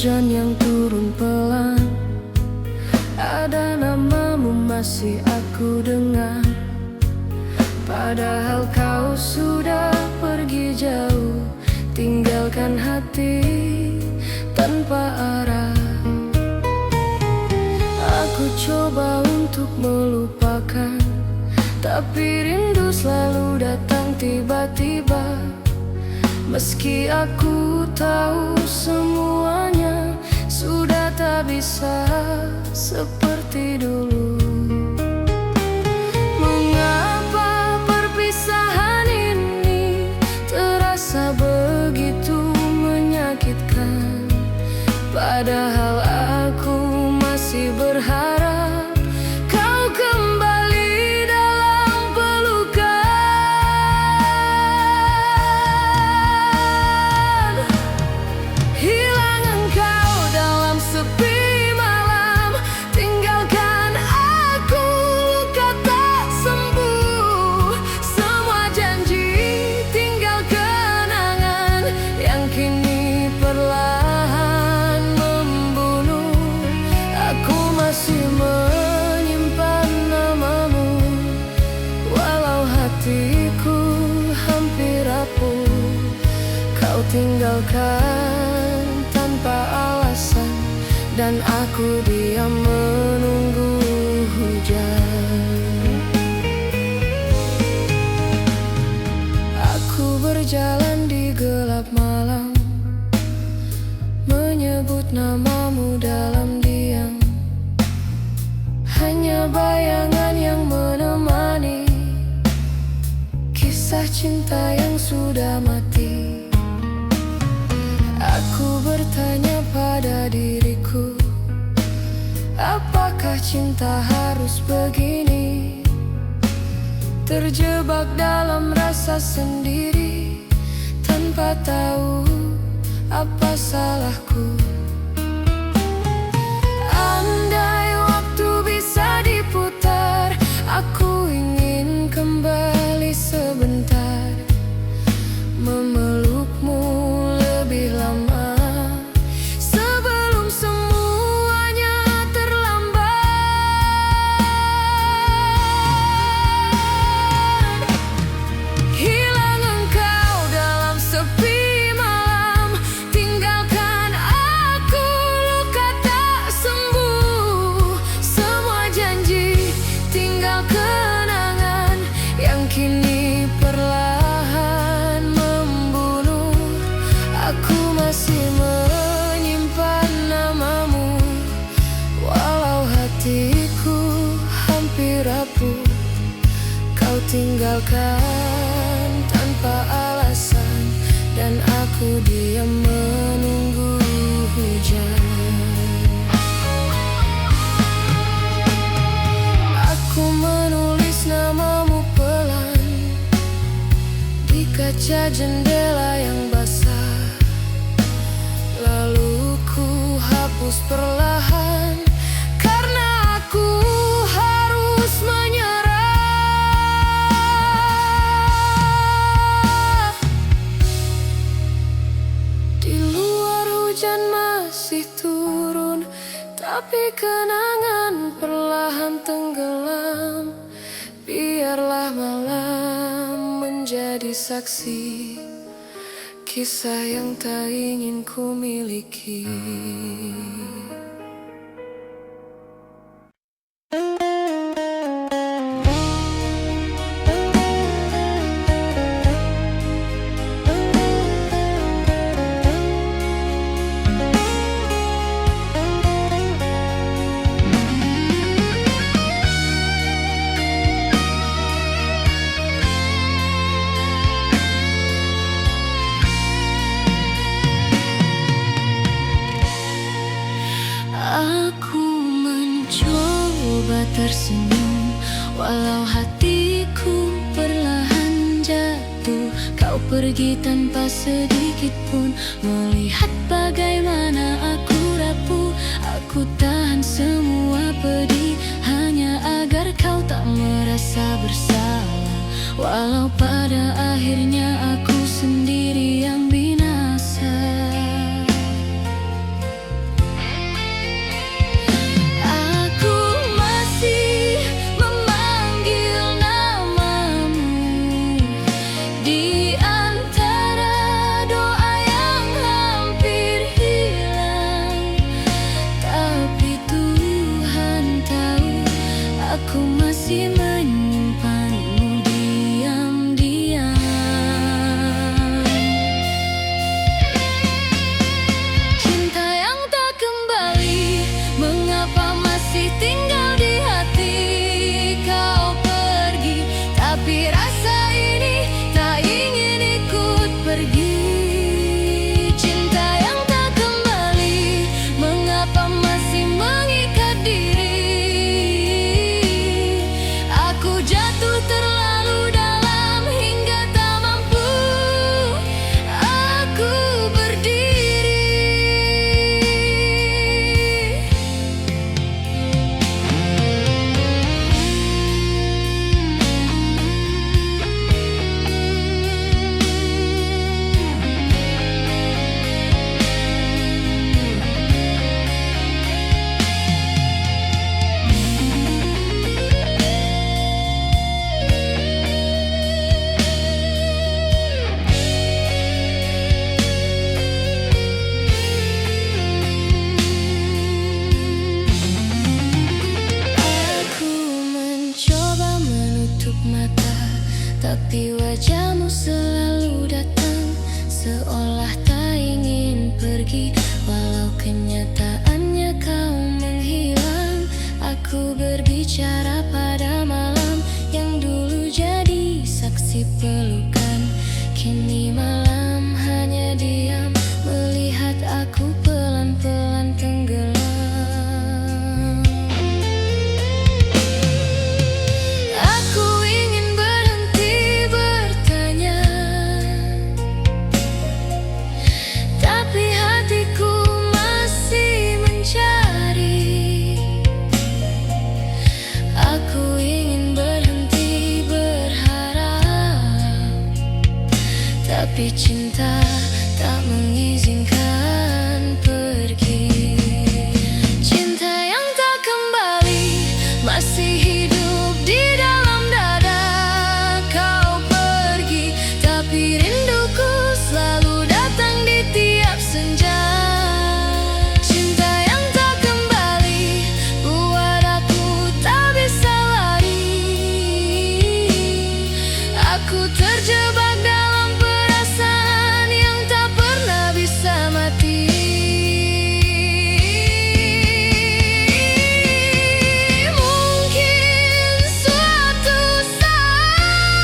hujan yang turun pelan, ada namamu masih aku dengar. Padahal kau sudah pergi jauh, tinggalkan hati tanpa arah. Aku coba untuk melupakan, tapi rindu selalu datang tiba-tiba. Meski aku tahu semuanya sudah tak bisa seperti dulu. Mengapa perpisahan ini terasa begitu menyakitkan? Padahal aku masih berharap kau kembali dalam pelukan. Hilang engkau dalam sepi malam, tinggalkan aku luka tak sembuh. Semua janji tinggal kenangan yang kini perlahan membunuh. Aku masih menyimpan namamu, walau hatiku hampir rapuh. Kau tinggalkan tanpa alasan, dan aku diam menunggu hujan. Aku berjalan di gelap malam, menyebut namamu dalam diam. Hanya bayangan yang menemani kisah cinta yang sudah mati. Aku bertanya pada diriku, apakah cinta harus begini? Terjebak dalam rasa sendiri, tanpa tahu apa salahku. Andai waktu bisa diputar, aku ingin kembali sebentar, memelukmu lebih lama sebelum semuanya terlambat. Hilang engkau dalam sepi malam, tinggalkan aku luka tak sembuh. Semua janji tinggal kenangan yang kini perlahan membunuh. Aku masih menyimpan namamu, walau hatiku hampir rapuh. Kau tinggalkan tanpa alasan, dan aku diam menunggu hujan. Aku menulis namamu pelan di kaca jendela yang basah, lalu ku hapus perlahan karena aku harus menyerah. Di luar hujan masih turun, tapi kenangan perlahan tenggelam. Biarlah malam menjadi saksi kisah yang tak ingin ku miliki. Aku mencoba tersenyum, walau hatiku perlahan jatuh. Kau pergi tanpa sedikit pun melihat bagaimana aku rapuh. Aku tahan semua pedih hanya agar kau tak merasa bersalah. Walau pada akhirnya aku sendiri yang binasa. bicara pada malam yang dulu jadi saksi pelukan. Kini malam hanya diam melihat aku pelan-pelan tenggelam. Aku ingin berhenti bertanya, tapi hatiku masih mencari. Aku ingin berhenti berharap, tapi cinta tak mengizinkan pergi. Cinta yang tak kembali masih hidup di dalam dada. Kau pergi, tapi rinduku selalu datang di tiap senja. Cinta yang tak kembali buat aku tak bisa lari. Aku terjebak dalam perasaan yang tak pernah bisa mati. Mungkin suatu saat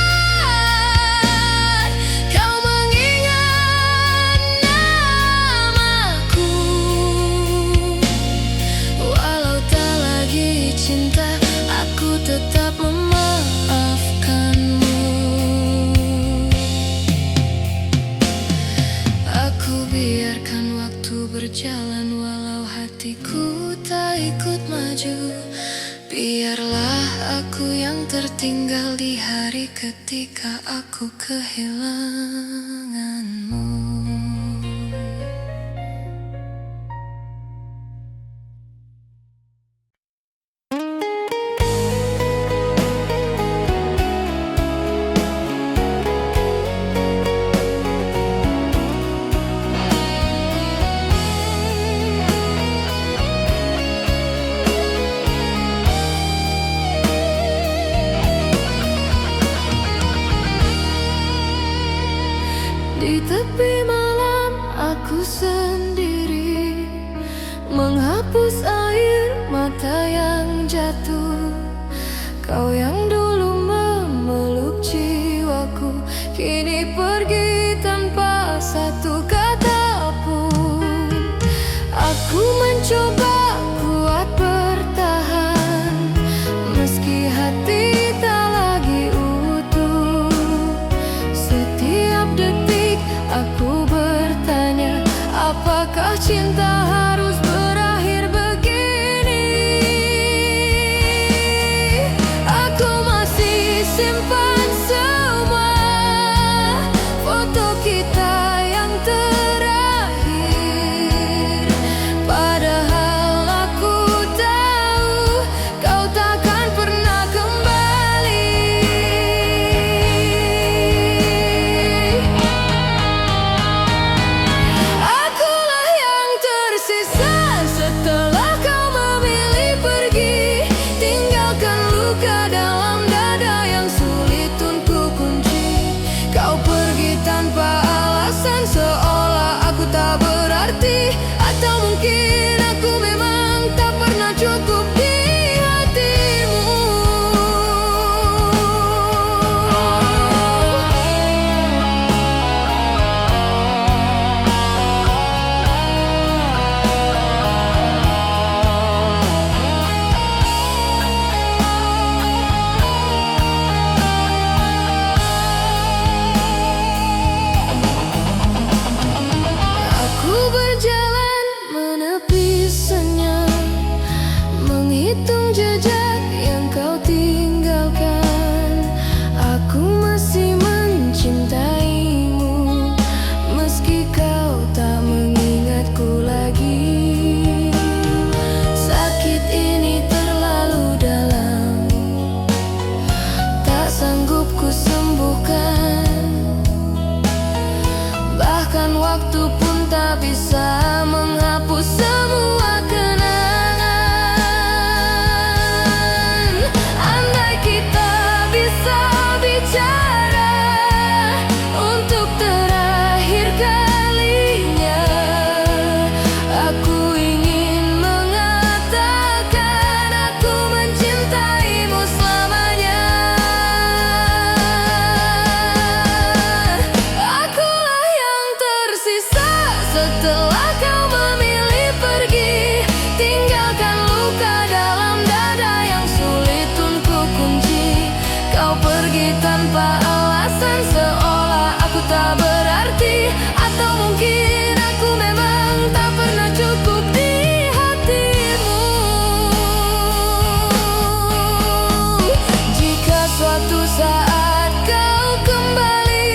kau mengingat namaku. Walau tak lagi cinta, aku tetap memaafkanmu. Aku biarkan waktu berjalan walau hatiku tak ikut maju. Biarlah aku yang tertinggal di hari ketika aku kehilanganmu. Di tepi malam aku sendiri, menghapus air mata yang jatuh. Kau yang dulu memeluk jiwaku, kini pergi tanpa satu kata pun. Aku mencoba kuat bertahan, meski hati tak lagi utuh. Setiap detik aku bertanya, apakah cinta harus berakhir begini? Aku masih simpan semua foto kita yang terakhir. Padahal aku tahu kau takkan pernah kembali. Akulah yang tersisa setelah kau memilih pergi, tinggalkan luka dalam dada yang sulit untuk kunci. Kau pergi tanpa alasan, seolah aku tak berarti. Atau mungkin aku memang tak pernah cukup di hatimu. Aku berjalan menepi senyap, menghitung jejak yang kau tinggalkan. Aku masih mencintaimu, meski kau tak mengingatku lagi. Sakit ini terlalu dalam, tak sanggup ku sembuhkan. Bahkan waktu pun tak bisa menghapus semua kenangan. Andai kita bisa bicara untuk terakhir kalinya, aku ingin mengatakan aku mencintai. tak berarti, atau mungkin aku memang tak pernah cukup di hatimu. Jika suatu saat kau kembali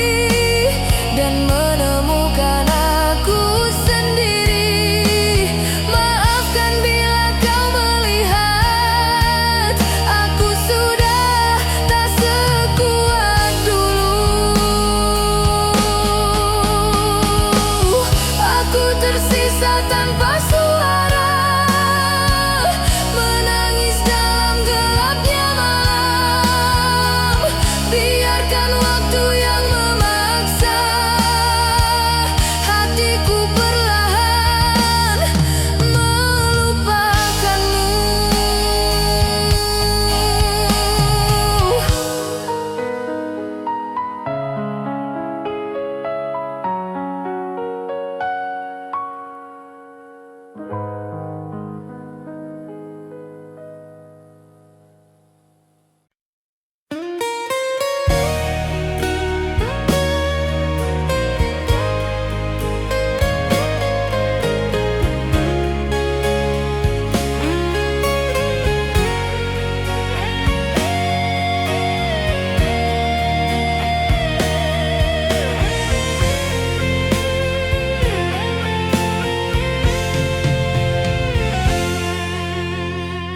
dan menemukan aku sendiri, maafkan bila kau melihat aku sudah tak sekuat dulu. Aku tersisa tanpa suara, menangis dalam gelapnya malam. Biarkan waktu yang memaksa hatiku perlahan melupakanmu.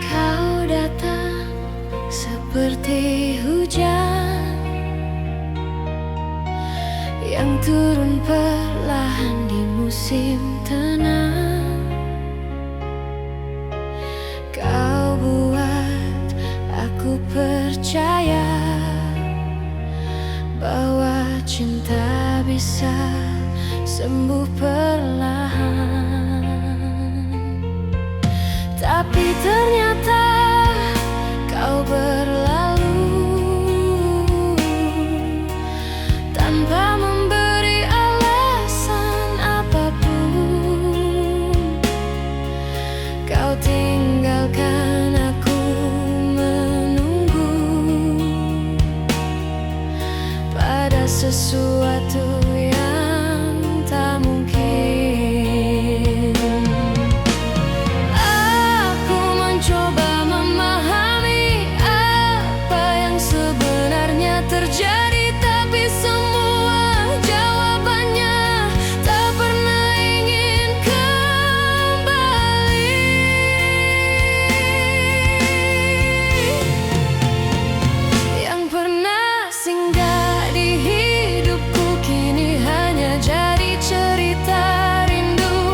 Kau datang seperti hujan yang turun perlahan di musim tenang. Kau buat aku percaya bahwa cinta bisa sembuh perlahan. Tapi ternyata kau berlalu tanpa memberi alasan apapun. Kau tinggalkan aku menunggu pada sesuatu yang tak mungkin. Aku mencoba memahami apa yang sebenarnya terjadi, tapi semua jawabannya tak pernah ingin kembali. Yang pernah singgah di hidupku kini hanya jadi cerita rindu.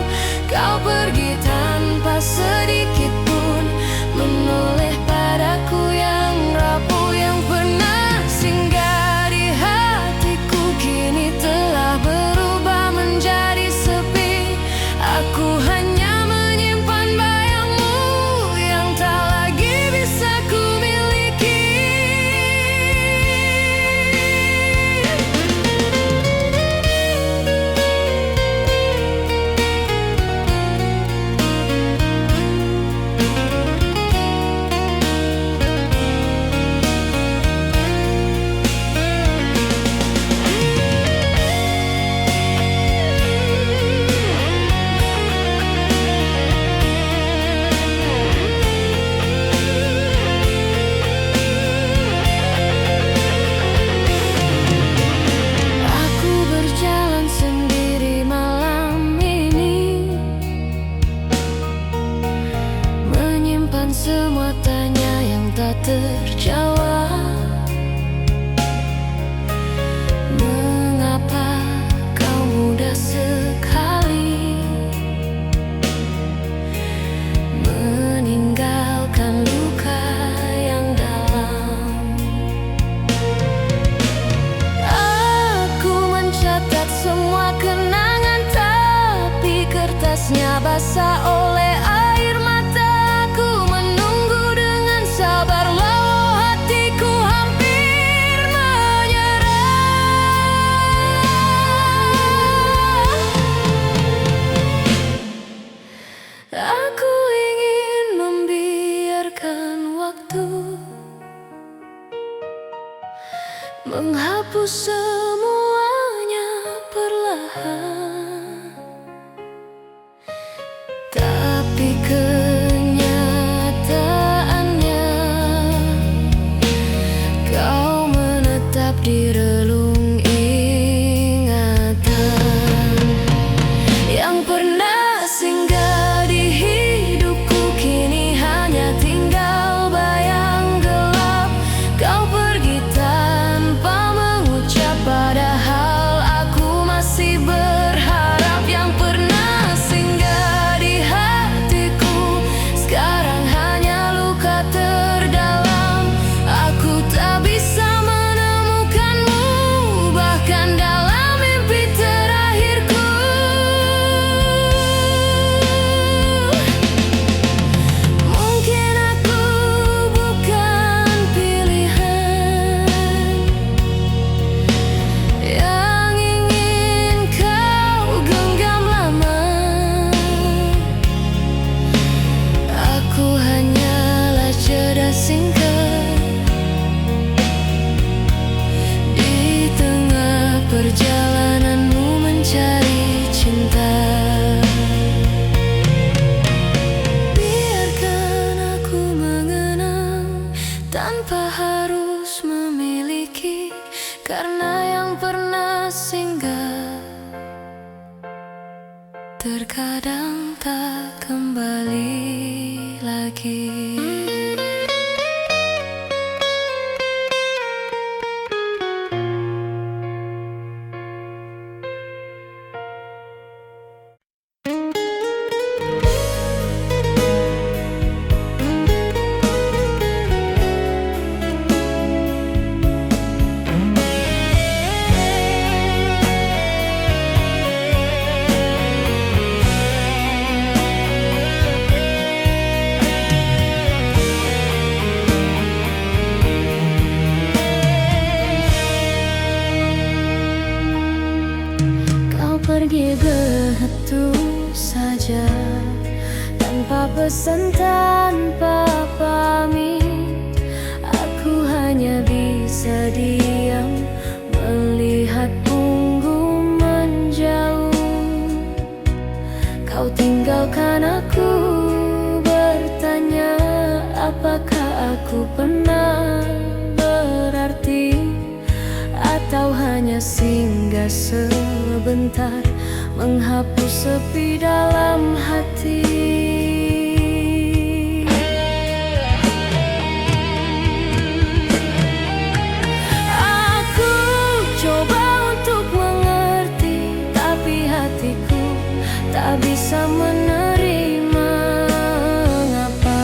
Kau pergi tanpa sedikit pun menoleh padaku yang rapuh. Yang pernah singgah di hatiku kini telah berubah menjadi sepi. Aku hanya menyimpan bayangmu yang tak lagi bisa ku miliki. Aku berjalan sendiri malam ini, menyimpan semua tanya yang tak terjawab. Mengapa kau mudah sekali meninggalkan luka yang dalam? Aku mencatat semua kenangan, tapi kertasnya basah oleh air mata. Aku menunggu dengan sabar, walau hatiku hampir menyerah. Aku ingin membiarkan waktu menghapus semuanya. terkadang tak kembali lagi. Pergi begitu saja, tanpa pesan, tanpa pamit. Aku hanya bisa diam melihat punggung menjauh. Kau tinggalkan aku, bertanya apakah aku pernah berarti, atau hanya singgah sebentar menghapus sepi dalam hati. Aku coba untuk mengerti, tapi hatiku tak bisa menerima. Mengapa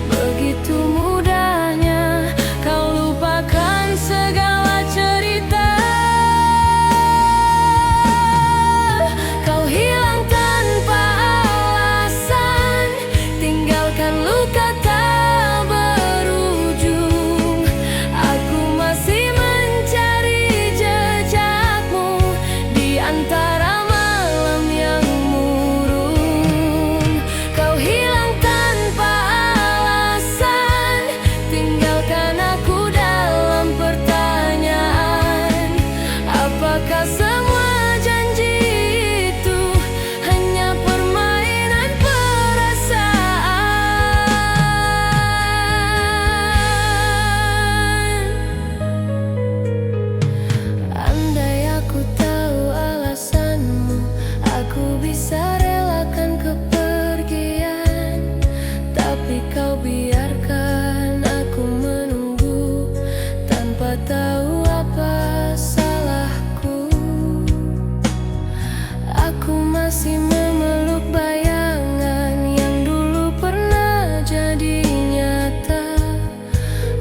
begitu mudahnya kau lupakan segala cerita? Kau biarkan aku menunggu tanpa tahu apa salahku. Aku masih memeluk bayangan yang dulu pernah jadi nyata.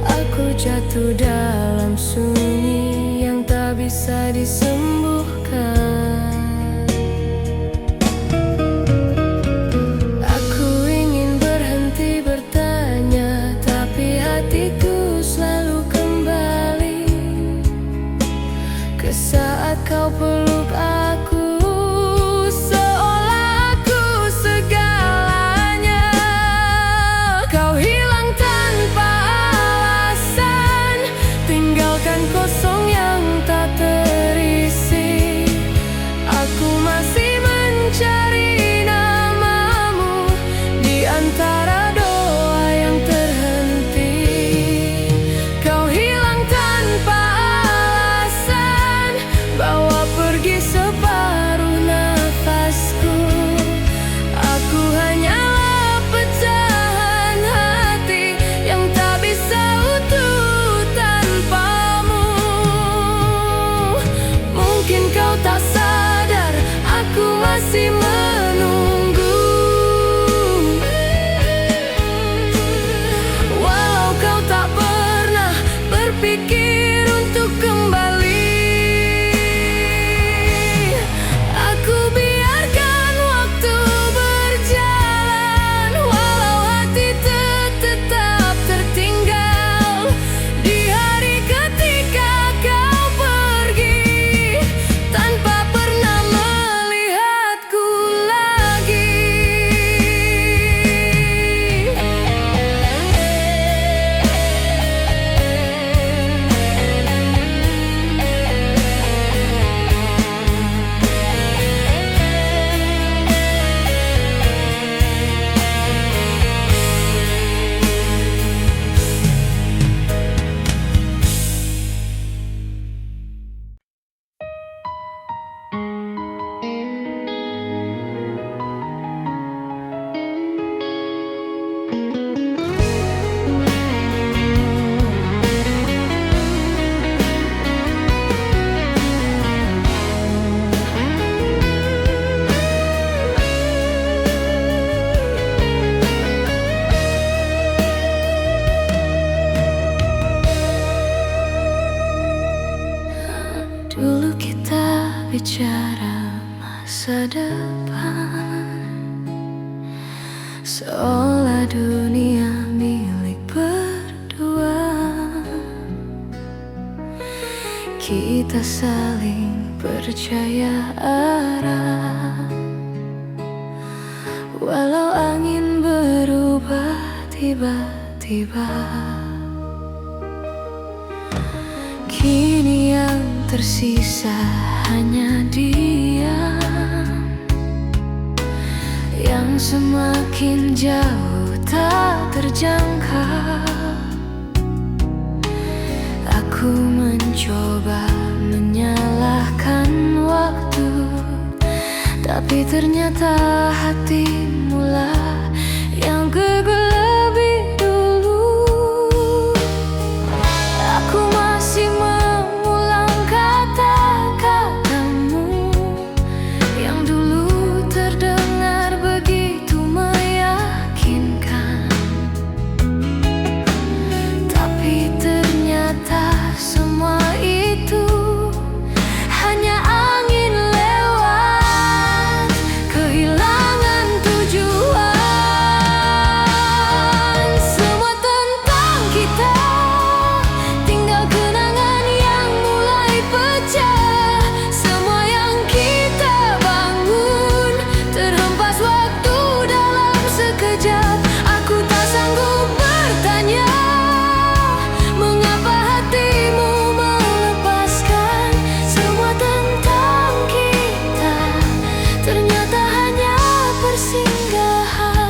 Aku jatuh dalam sunyi yang tak bisa disembuhkan. Saat kau peluk aku, seolah aku segalanya. Kau hilang tanpa alasan, tinggalkan kosong yang tak terisi. Aku masih mencari namamu di antara doa yang terhenti. Kau hilang tanpa bawa pergi separuh bicara masa depan, seolah dunia milik berdua. Kita saling percaya arah, walau angin berubah tiba-tiba. Kini yang tersisa hanya diam, yang semakin jauh tak terjangkau. Aku mencoba menyalahkan waktu, tapi ternyata hatimulah yang gugur lebih dulu. Aku masih mengulang kata-katamu yang dulu terdengar begitu meyakinkan, tapi ternyata semua itu hanya angin lewat, kehilangan tujuan. Semua tentang kita, tinggal kenangan yang mulai pecah. Semua yang kita bangun terhempas waktu dalam sekejap. Aku tak sanggup bertanya mengapa hatimu melepaskan. Semua tentang kita ternyata hanya persinggahan.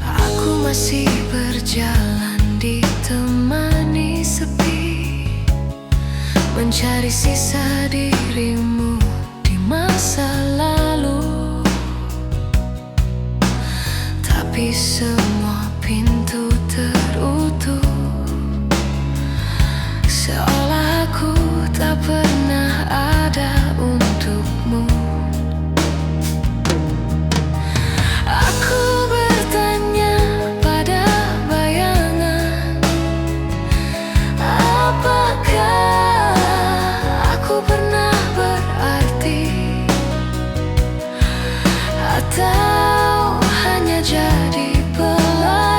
Aku masih berjalan ditemani sepi, mencari sisa dirimu di masa lalu. Tapi semua pintu terutup, seolah aku tak pernah ada untukmu. Aku bertanya pada bayangan, apakah aku pernah berarti, atau hanya jadi pelarian?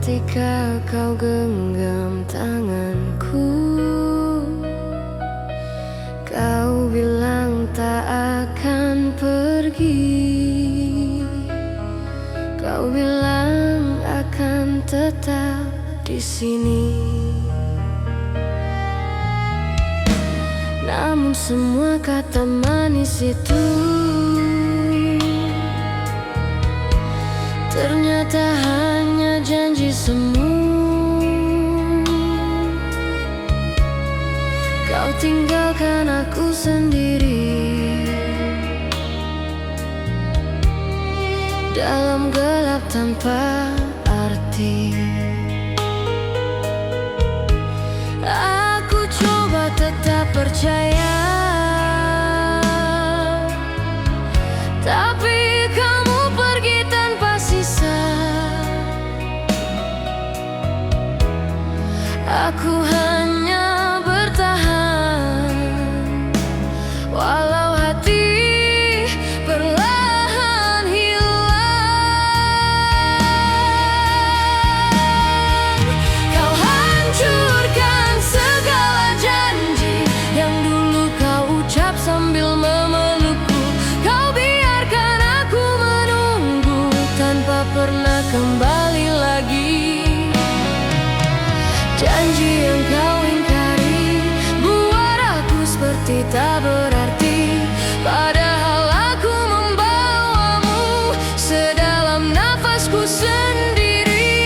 ketika kau genggam tanganku. Kau bilang tak akan pergi, kau bilang akan tetap di sini. Namun semua kata manis itu ternyata hanya janji semu. Kau tinggalkan aku sendiri dalam gelap tanpa arti. Aku coba tetap percaya, tapi kamu pergi tanpa sisa. Aku hanya bertahan, walau hati perlahan hilang. Kau hancurkan segala janji yang dulu kau ucap sambil memelukku. Kau biarkan aku menunggu tanpa pernah kembali lagi. Janji yang kau ingkari buat aku seperti tak berarti, padahal aku membawamu sedalam nafasku sendiri.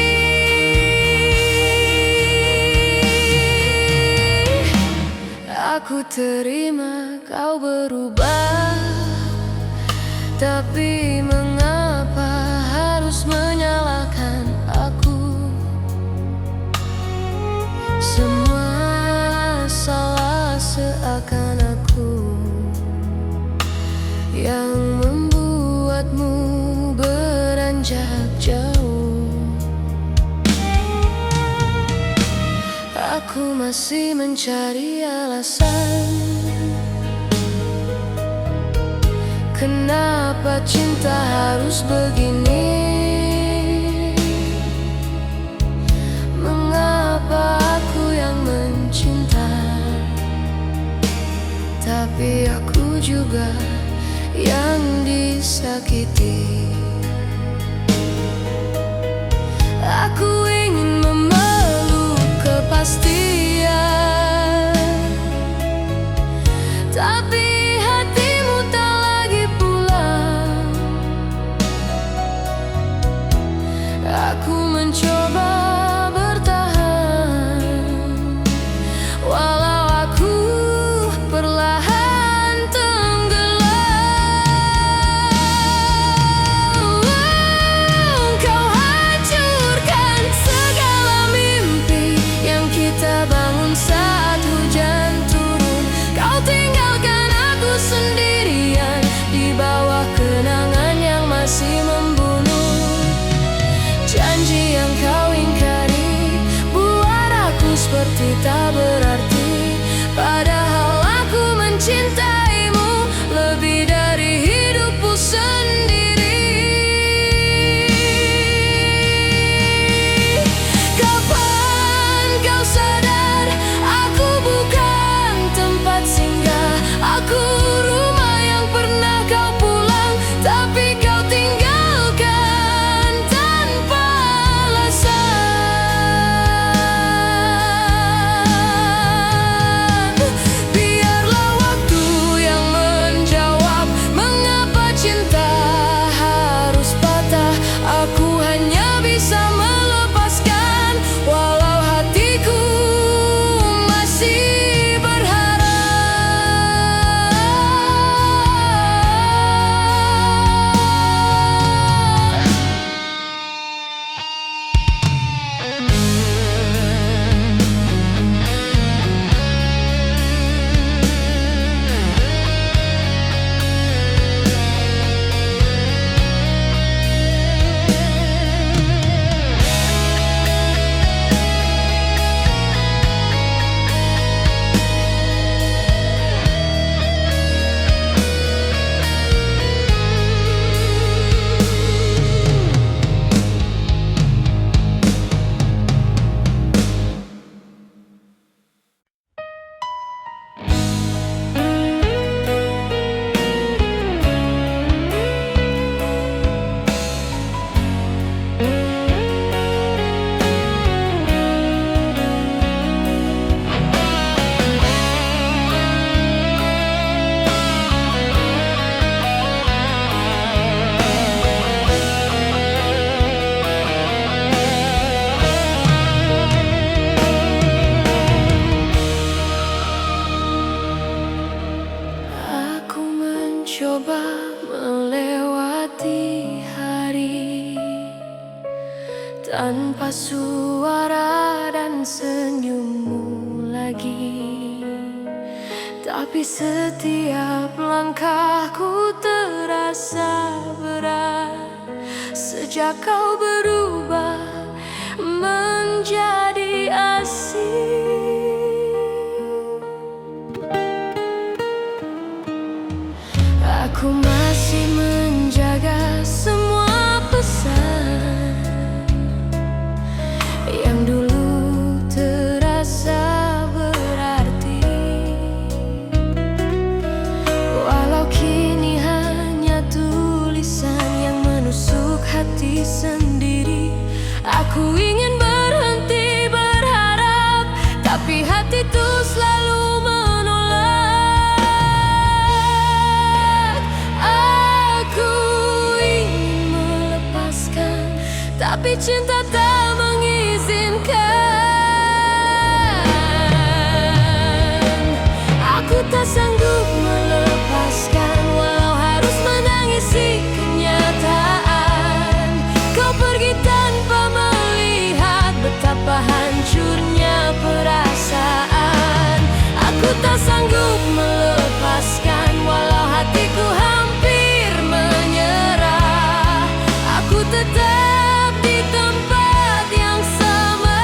Aku terima kau berubah, tapi mengapa harus menyalahkan aku? Semua salah seakan aku yang membuatmu beranjak jauh. Aku masih mencari alasan kenapa cinta harus begini. Mengapa aku yang mencinta, tapi aku juga yang disakiti. Aku ingin memeluk kepastian, tapi hatimu tak lagi pulang. Aku mencoba bertahan, walau aku perlahan tenggelam. Kau hancurkan segala mimpi yang kita bangun saat hujan turun. Kau tinggalkan aku sendirian di bawah kenangan yang masih membunuh. Janji yang kau tanpa suara dan senyummu lagi. Tapi setiap langkahku terasa berat sejak kau berubah menjadi asing. Aku masih menjaga semua pesan yang dulu terasa berarti, walau kini hanya tulisan yang menusuk hati sendiri. Aku ingin berhenti berharap, tapi hati itu selalu menolak. Aku ingin melepaskan, tapi cinta tak mengizinkan. Aku tak sanggup melepaskan, walau harus menangisi kenyataan. Kau pergi tanpa melihat betapa hancurnya perasaan. Aku tak sanggup melepaskan, walau hatiku hampir menyerah. Aku tetap di tempat yang sama,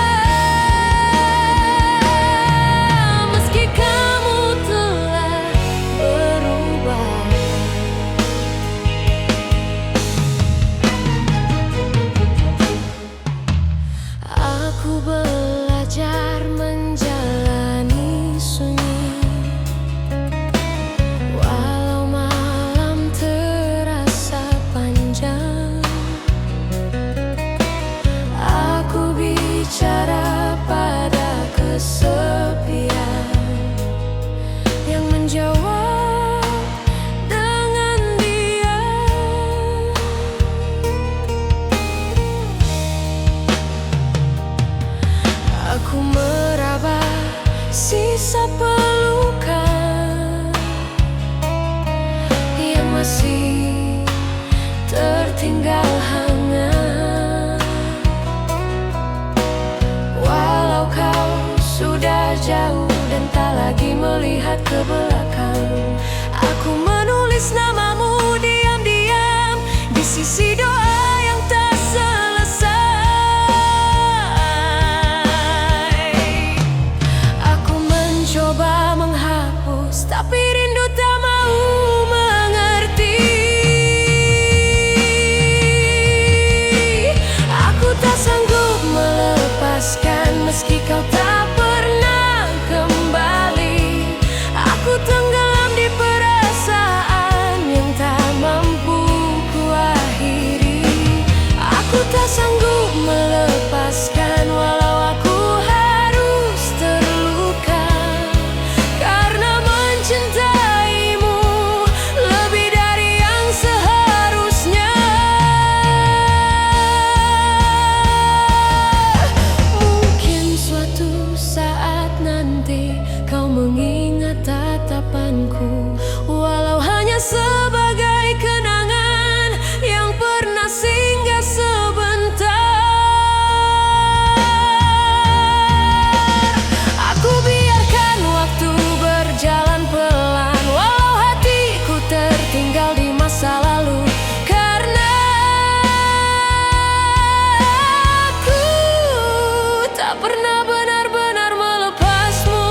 meski kamu telah berubah. Aku belajar menjalani sunyi, walau malam terasa panjang. Aku bicara pada kesepian yang menjawab dengan diam. Aku meraba sisa pelukan yang masih tertinggal hangat, walau kau sudah jauh dan tak lagi melihat ke belakang. Aku menulis namamu diam-diam di sisi doa yang tak selesai. Aku mencoba menghapus, tapi rindu tak mau mengerti. Aku tak sanggup melepaskan, meski kau tak pernah kembali. Aku tenggelam di perasaan yang tak mampu kuakhiri. Aku tak sanggup melepaskan, walau aku harus terluka, karena mencintaimu lebih dari yang seharusnya. Mungkin suatu saat nanti kau mengingat tatapanku, walau hanya sebagai kenangan yang pernah singgah sebentar. Aku biarkan waktu berjalan pelan, walau hatiku tertinggal di masa lalu, karena aku tak pernah benar-benar melepasmu.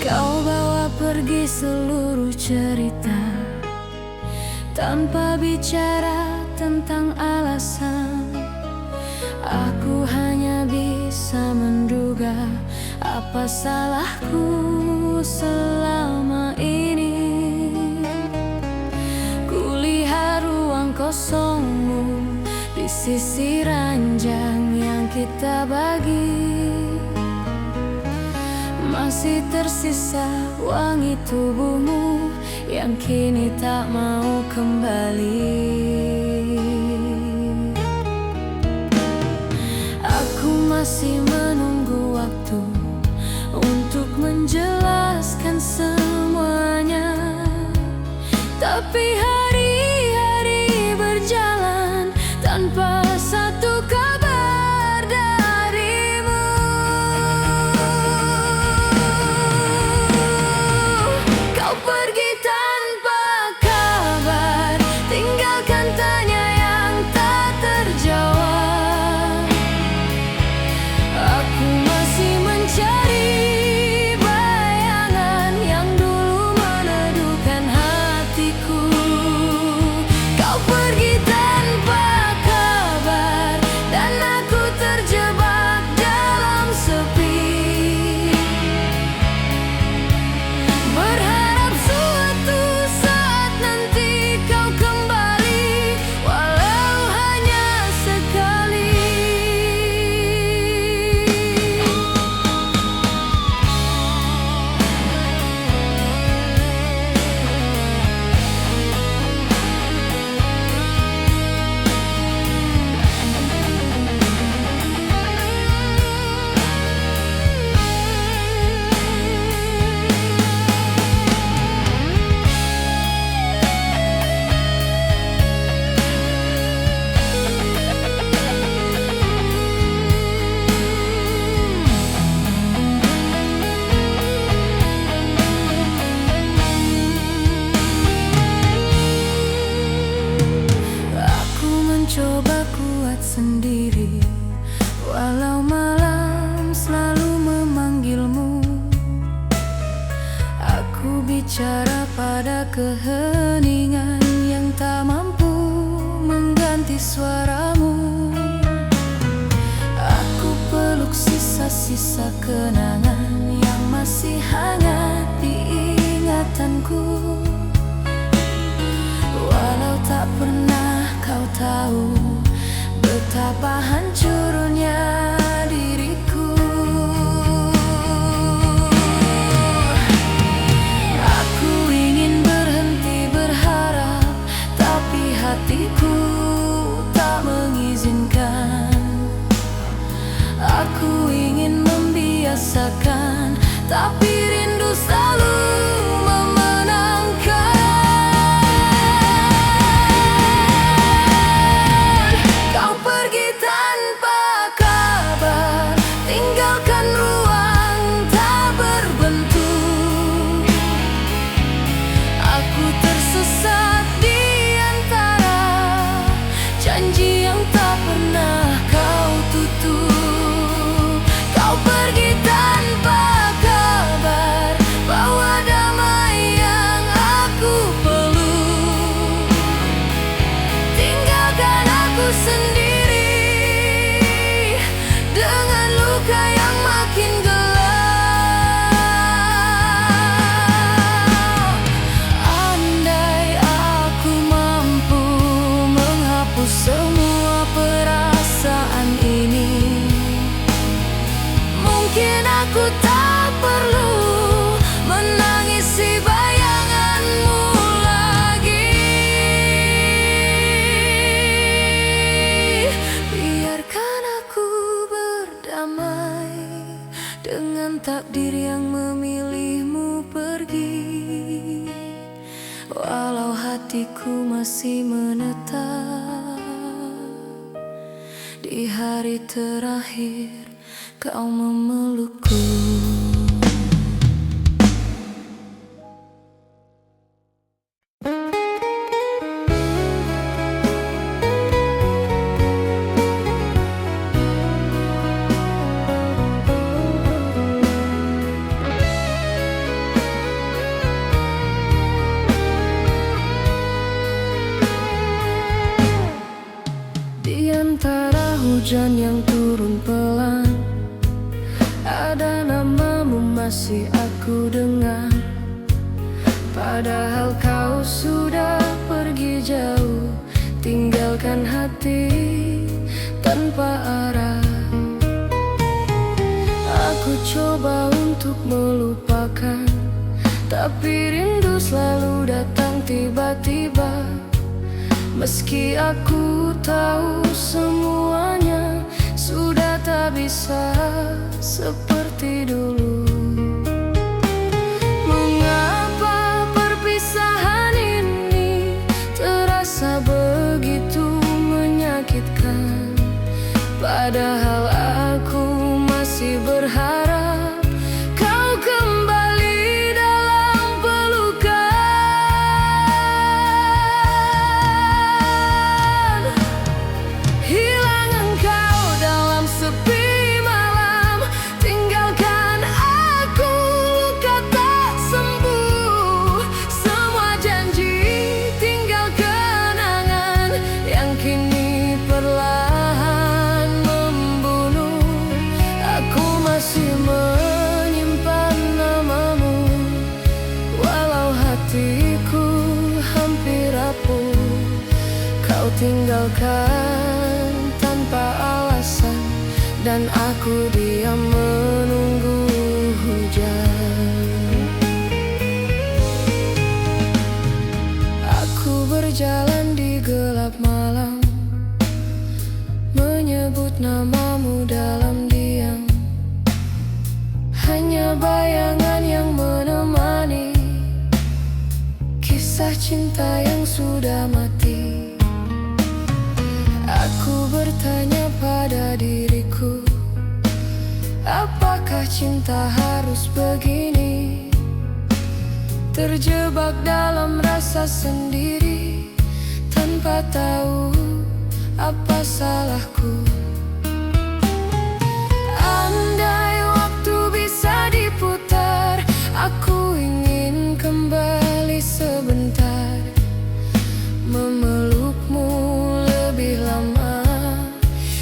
Kau bawa pergi seluruh cerita tanpa bicara tentang alasan. Aku hanya bisa menduga apa salahku selama ini. Kulihat ruang kosongmu di sisi ranjang yang kita bagi. Masih tersisa wangi tubuhmu yang kini tak mau kembali. Aku masih menunggu waktu untuk menjelaskan semuanya, tapi hari-hari berjalan tanpa satu kabar darimu. Kau pergi tanpa kabar, tinggalkan tanya yang tak terjawab. Aku masih mencari bayangan yang dulu meneduhkan hatiku. Kau pergi tanpa kabar dan aku terjebak dalam sepi, berharap suatu saat nanti kau kembali, walau hanya sekali. Aku mencoba kuat sendiri, walau malam selalu memanggilmu. Aku bicara pada keheningan yang tak mampu mengganti suaramu. Aku peluk sisa-sisa kenangan yang masih hangat di ingatanku, walau tak pernah kau tahu betapa hancurnya diriku. Aku ingin berhenti berharap, tapi hatiku tak mengizinkan. Aku ingin membiasakan, tapi rindu selalu memenangkan. Kau pergi tanpa kabar, tinggalkan ruang tak berbentuk. Aku tersesat di antara janji yang tak pernah kau tutup. Kau pergi tanpa kabar, bawa damai yang aku peluk. Tinggalkan aku sendiri dengan luka yang makin gelap. Andai aku mampu menghapus semua perasaan ini, mungkin aku tak perlu menangisi bayanganmu lagi. Biarkan aku berdamai dengan takdir yang memilihmu pergi, walau hatiku masih menetap di hari terakhir kau memelukku. Di antara hujan yang turun pelan, ada namamu masih aku dengar. Padahal kau sudah pergi jauh, tinggalkan hati tanpa arah. Aku coba untuk melupakan, tapi rindu selalu datang tiba-tiba. Meski aku tahu semuanya sudah tak bisa seperti dulu. Mengapa perpisahan ini terasa begitu menyakitkan? Padahal aku masih berharap kau kembali dalam pelukan. Hilang engkau dalam sepi malam, tinggalkan aku luka tak sembuh. Semua janji tinggal kenangan yang kini perlahan membunuh. Aku masih menyimpan namamu, walau hatiku hampir rapuh. Kau tinggalkan tanpa alasan, dan aku diam menunggu hujan. Aku berjalan di gelap malam, menyebut namamu dalam diam. Hanya bayangan yang menemani kisah cinta yang sudah mati. Aku bertanya pada diriku, apakah cinta harus begini? Terjebak dalam rasa sendiri, tanpa tahu apa salahku. Andai waktu bisa diputar, aku ingin kembali sebentar, memelukmu lebih lama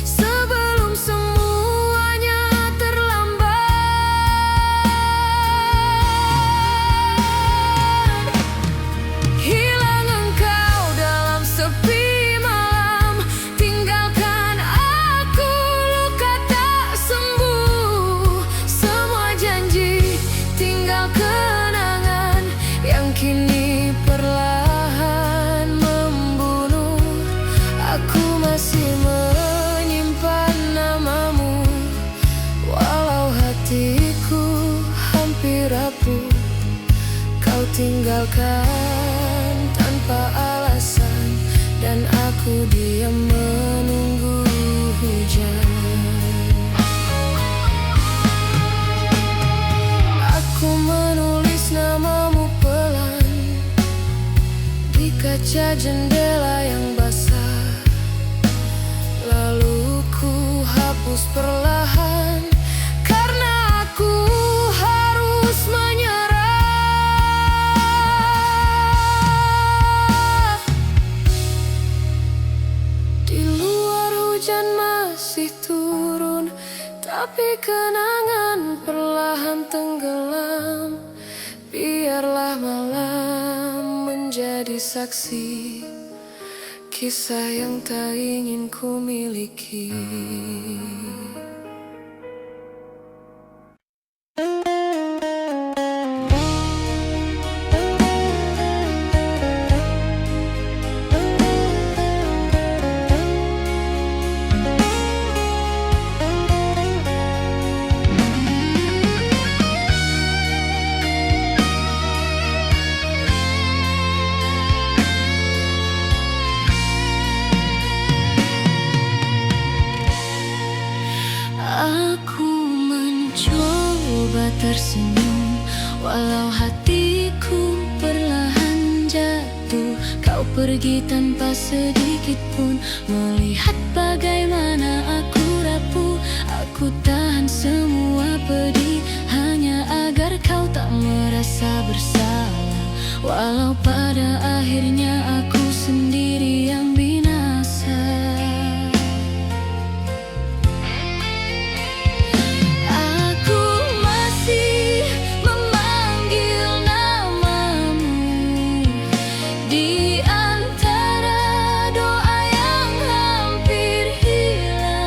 sebelum semuanya terlambat. Hilang engkau dalam sepi malam, tinggalkan aku luka tak sembuh. Semua janji tinggal kenangan yang kini perlahan membunuh. Aku masih menyimpan namamu, walau hatiku hampir rapuh. Kau tinggalkan tanpa alasan, dan aku diam menunggu hujan. Aku menulis namamu pelan di kaca jendela yang basah, lalu ku hapus perlahan karena aku harus menyerah. Di luar hujan masih turun, tapi kenangan perlahan tenggelam. Biarlah malam menjadi saksi kisah yang tak ingin ku miliki. Tersenyum, walau hatiku perlahan jatuh. Kau pergi tanpa sedikit pun melihat bagaimana aku rapuh. Aku tahan semua pedih hanya agar kau tak merasa bersalah, walau pada akhirnya aku sendiri yang binasa. Di antara doa yang hampir hilang,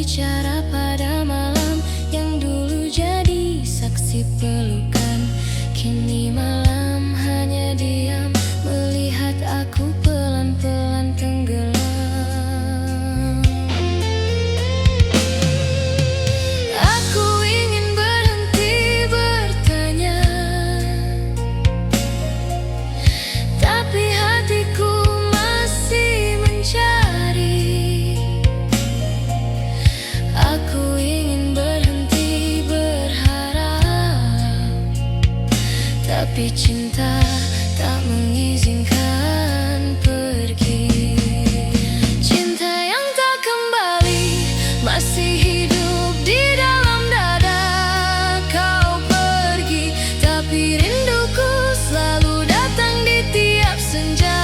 bicara pada malam yang dulu jadi saksi pelukan. Kini malam hanya diam melihat aku pelan-pelan tenggelam. Aku ingin berhenti bertanya, tapi hatiku masih mencari. Aku ingin berhenti berharap, tapi cinta tak mengizinkan pergi. Cinta yang tak kembali masih hidup di dalam dada. Kau pergi, tapi rinduku selalu datang di tiap senja.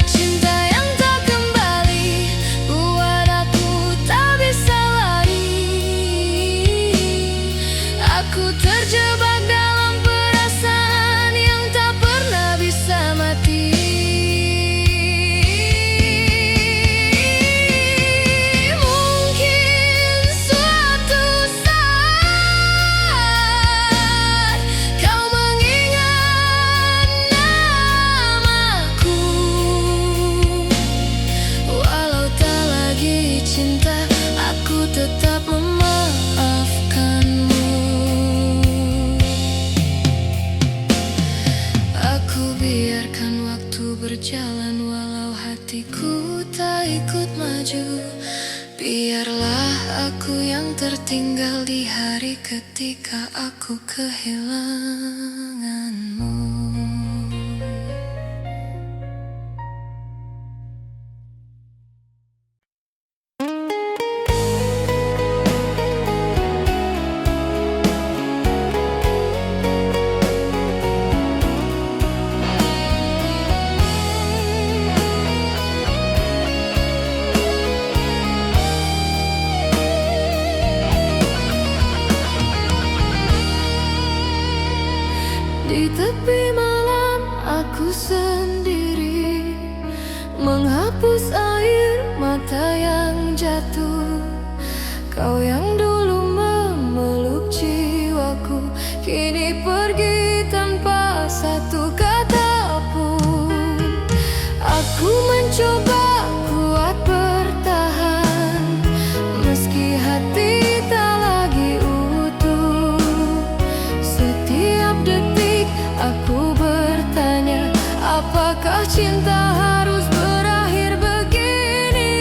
Cinta yang tak kembali buat aku tak bisa lari. Aku terjebak dalam perasaan yang tak pernah bisa mati. Mungkin suatu saat kau mengingat namaku. Walau tak lagi cinta, aku tetap memaafkanmu. Aku biarkan waktu berjalan walau hatiku tak ikut maju. Biarlah aku yang tertinggal di hari ketika aku kehilanganmu. Di tepi malam aku sendiri, menghapus air mata yang jatuh. Kau yang dulu memeluk jiwaku, kini pergi tanpa satu kata pun. Aku mencoba kuat bertahan, meski hati tak lagi utuh. Setiap detik aku bertanya, apakah cinta harus berakhir begini?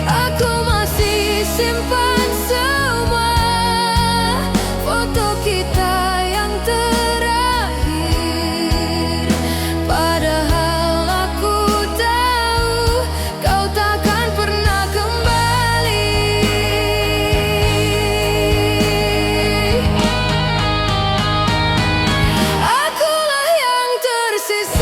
Aku masih simpan semua foto kita yang terakhir. Padahal aku tahu kau takkan pernah kembali. Akulah yang tersisa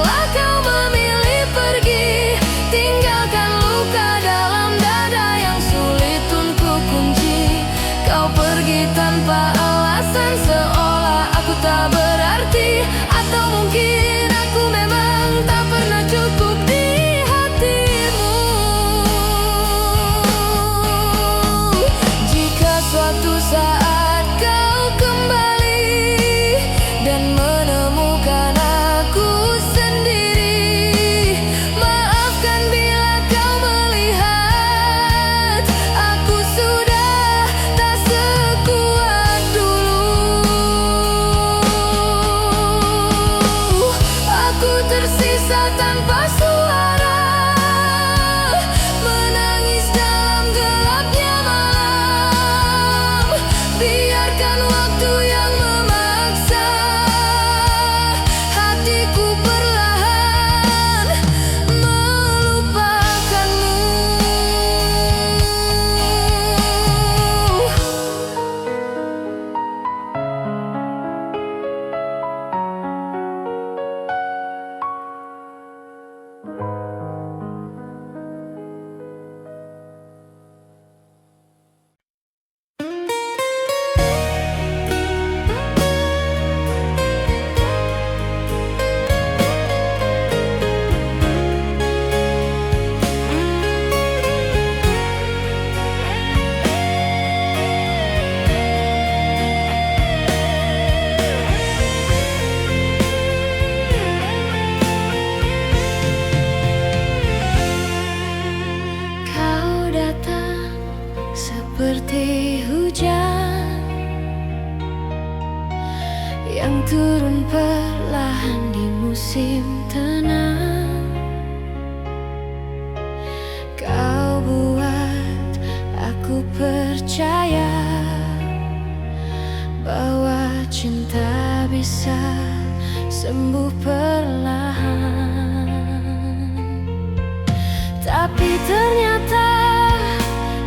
Setelah kau memilih pergi, tinggalkan luka dalam dada yang sulit untuk kunci. Kau pergi tanpa alasan, seolah aku tak berarti. Atau mungkin aku memang tak pernah cukup di hatimu. Jika suatu saat kau kembali dan menemukan aku sendiri, maafkan bila kau melihat aku sudah tak sekuat dulu. Aku tersisa tanpa suara, menangis dalam gelapnya malam. Biarkan waktu yang memaksa hatiku perlahan melupakanmu. Kau datang seperti hujan yang turun perlahan di musim tenang. Kau buat aku percaya bahwa cinta bisa sembuh perlahan. Tapi ternyata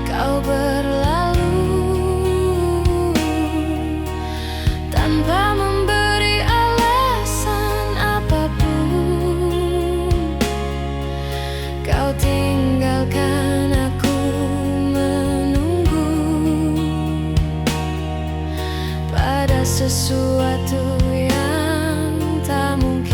kau berlalu tanpa memberi alasan apapun. Kau tinggalkan aku menunggu pada sesuatu yang tak mungkin.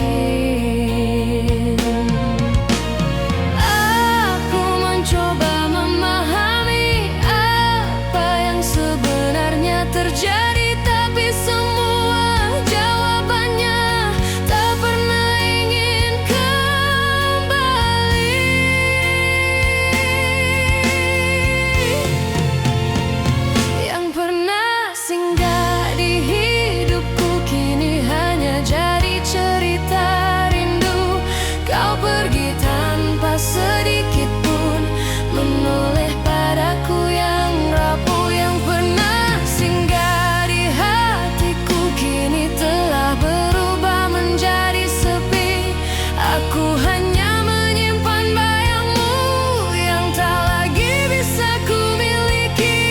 Aku mencoba memahami apa yang sebenarnya terjadi, tapi semua jawabannya tak pernah ingin kembali. Yang pernah singgah di hidupku kini hanya jadi cerita rindu. Kau pergi tanpa sedikit pun menoleh padaku yang rapuh. Yang pernah singgah di hatiku kini telah berubah menjadi sepi. Aku hanya menyimpan bayangmu yang tak lagi bisa ku miliki.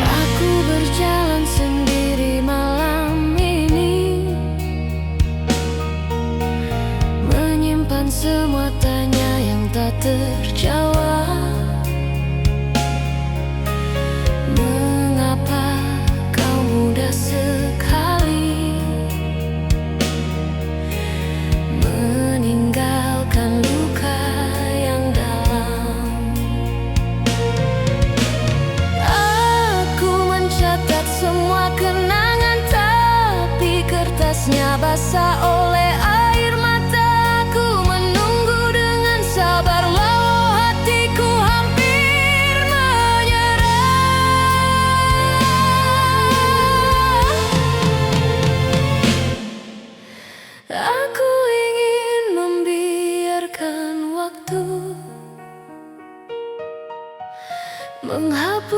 Aku berjalan sendiri malam ini, menyimpan semua tanya yang tak terjawab. Mengapa kau mudah sekali meninggalkan luka yang dalam? Aku mencatat semua kenangan, tapi kertasnya basah oleh air mata. Aku menunggu dengan sabar, walau hatiku hampir menyerah.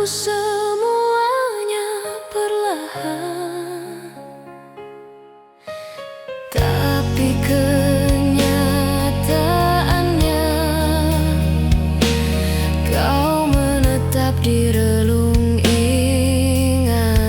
semuanya perlahan, tapi kenyataannya kau menetap di relung ingatan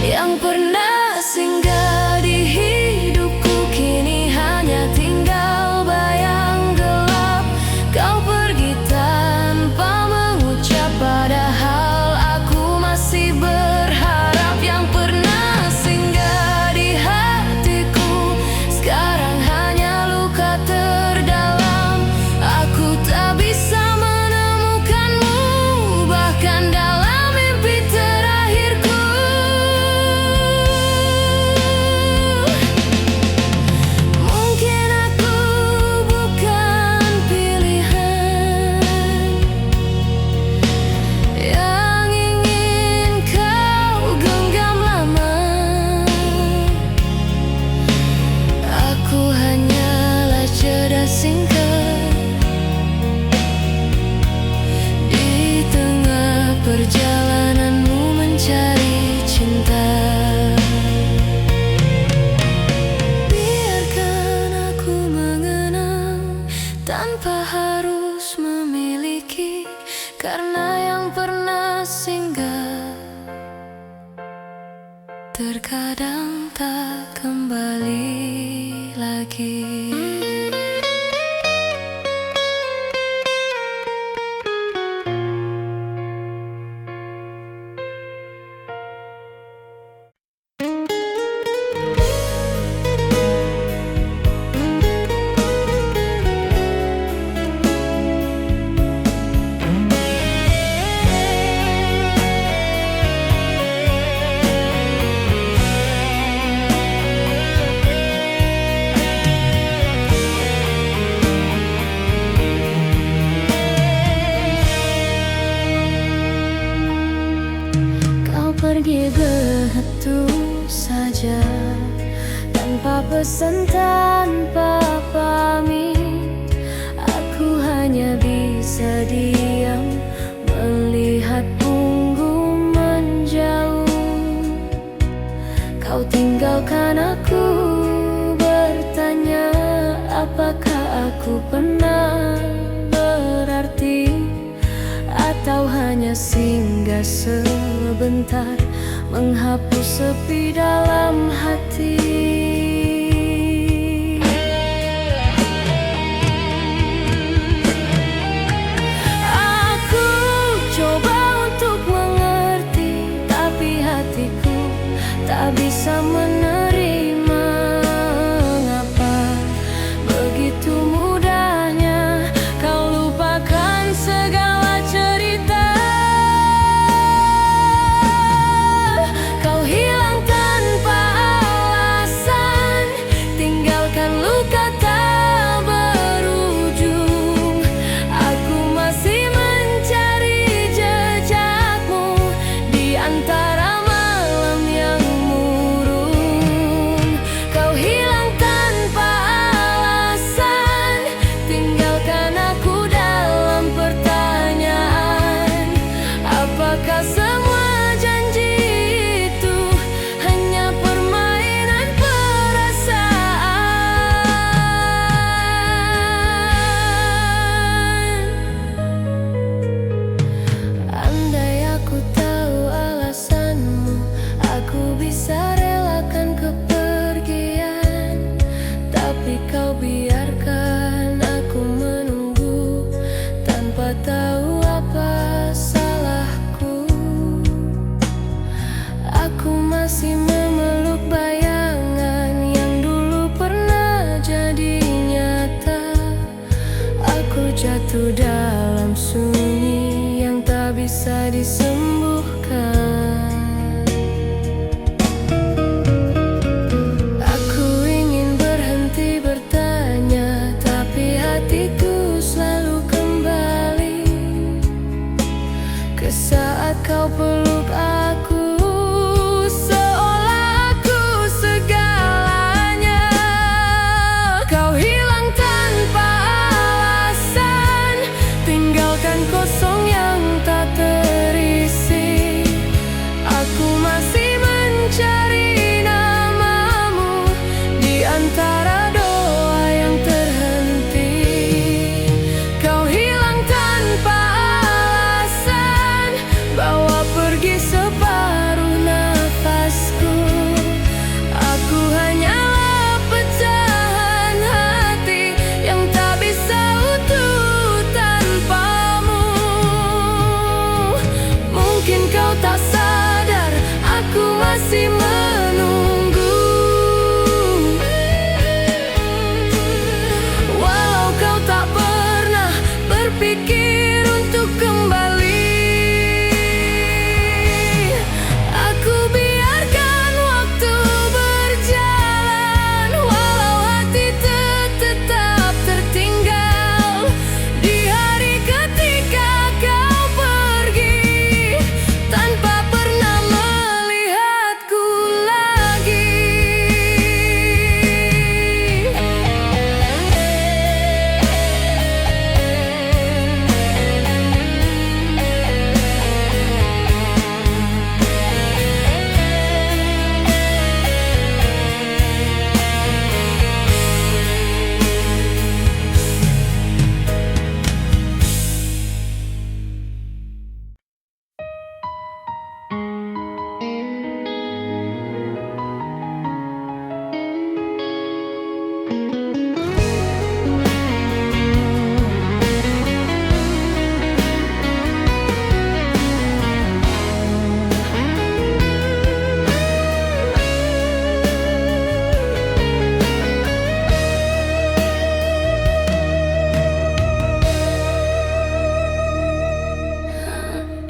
yang pernah singgah di hidupku. Kini hanya tinggal bayang gelap. Kau pergi tanpa mengucap, padahal aku masih berharap. Yang pernah singgah di hatiku sekarang hanya luka terdalam. Aku tak bisa menemukanmu, bahkan dalam mimpi terakhirku. Mungkin aku bukan pilihan yang ingin kau genggam lama. Aku hanyalah jeda singkat di tengah perjalananmu mencari cinta. Biarkan aku mengenang tanpa harus memiliki, karena yang pernah singgah terkadang tak kembali lagi. Kau pergi begitu saja, tanpa pesan, tanpa pamit. Aku hanya bisa diam melihat punggung menjauh. Kau tinggalkan aku, bertanya apakah aku pernah berarti, atau hanya singgah sebentar menghapus sepi dalam hati. Aku coba untuk mengerti, tapi hatiku tak bisa menerima. Mengapa begitu mudahnya kau lupakan segala cerita? Kau hilang tanpa alasan, tinggalkan luka tak berujung. Aku masih mencari jejakmu di antara malam yang murung. berpikir untuk kembali. Aku biarkan waktu berjalan, walau hati tetap tertinggal. Di hari ketika kau pergi, tanpa pernah melihatku lagi.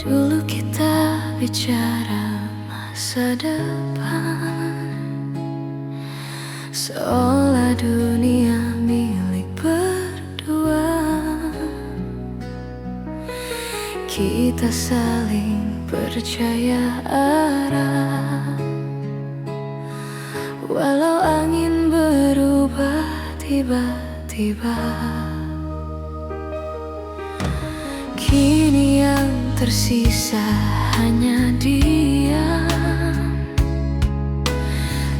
Dulu kita bicara masa depan, seolah dunia milik berdua. Kita saling percaya arah, walau angin berubah tiba-tiba. Kini yang tersisa hanya diam,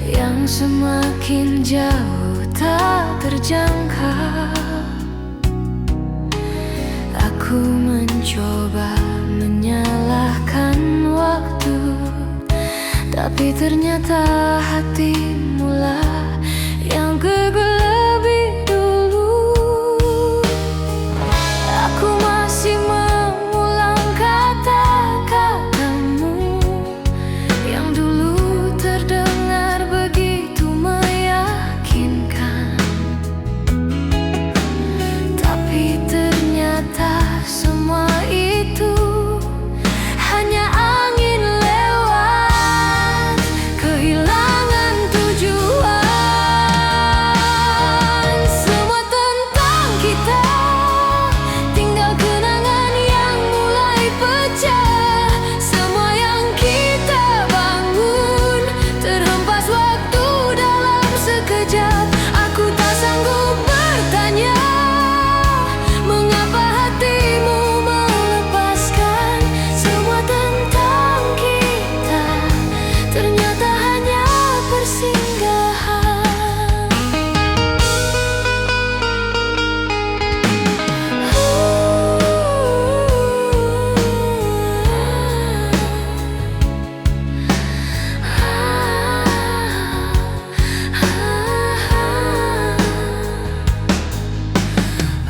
yang semakin jauh tak terjangkau. Aku mencoba menyalahkan waktu, tapi ternyata hatimulah yang gugur lebih dulu. Aku masih mengulang kata-katamu yang dulu terdengar begitu meyakinkan, tapi ternyata semua itu hanya angin lewat, kehilangan tujuan. Semua tentang kita, tinggal kenangan yang mulai pecah. Semua yang kita bangun terhempas waktu dalam sekejap. Aku tak sanggup bertanya mengapa hatimu melepaskan. Semua tentang kita ternyata hanya persinggahan.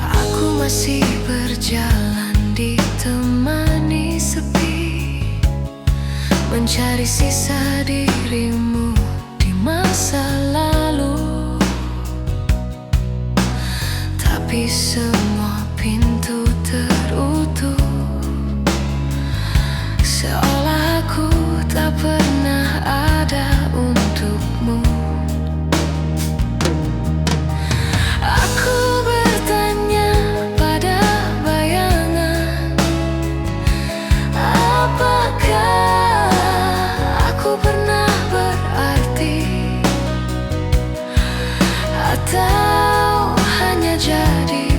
Aku masih berjalan ditemani sepi, mencari sisa dirimu di masa lalu. Tapi semua pintu tertutup, seolah aku tak pernah ada untukmu. Aku bertanya pada bayangan, apakah aku pernah berarti, atau hanya jadi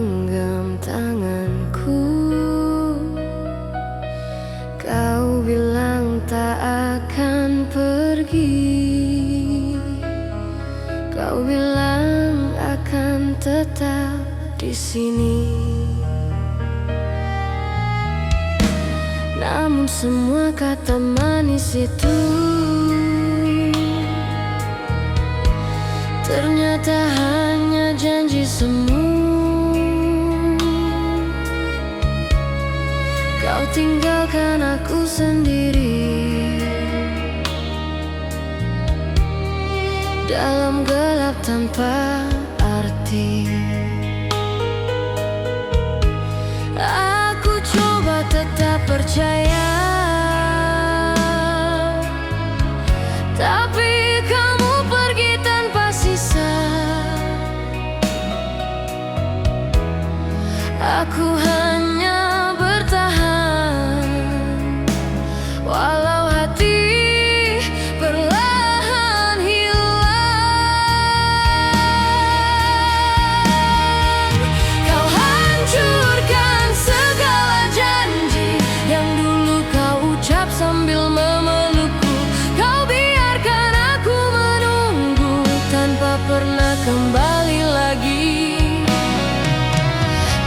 menggenggam tanganku. Kau bilang tak akan pergi. Kau bilang akan tetap di sini. Namun semua kata manis itu ternyata hanya janji semu. Kau tinggalkan aku sendiri dalam gelap tanpa arti. Aku coba tetap percaya, tapi kamu pergi tanpa sisa. Aku hanya bertahan, walau hati perlahan hilang. Kau hancurkan segala janji yang dulu kau ucap sambil memelukku. Kau biarkan aku menunggu tanpa pernah kembali lagi.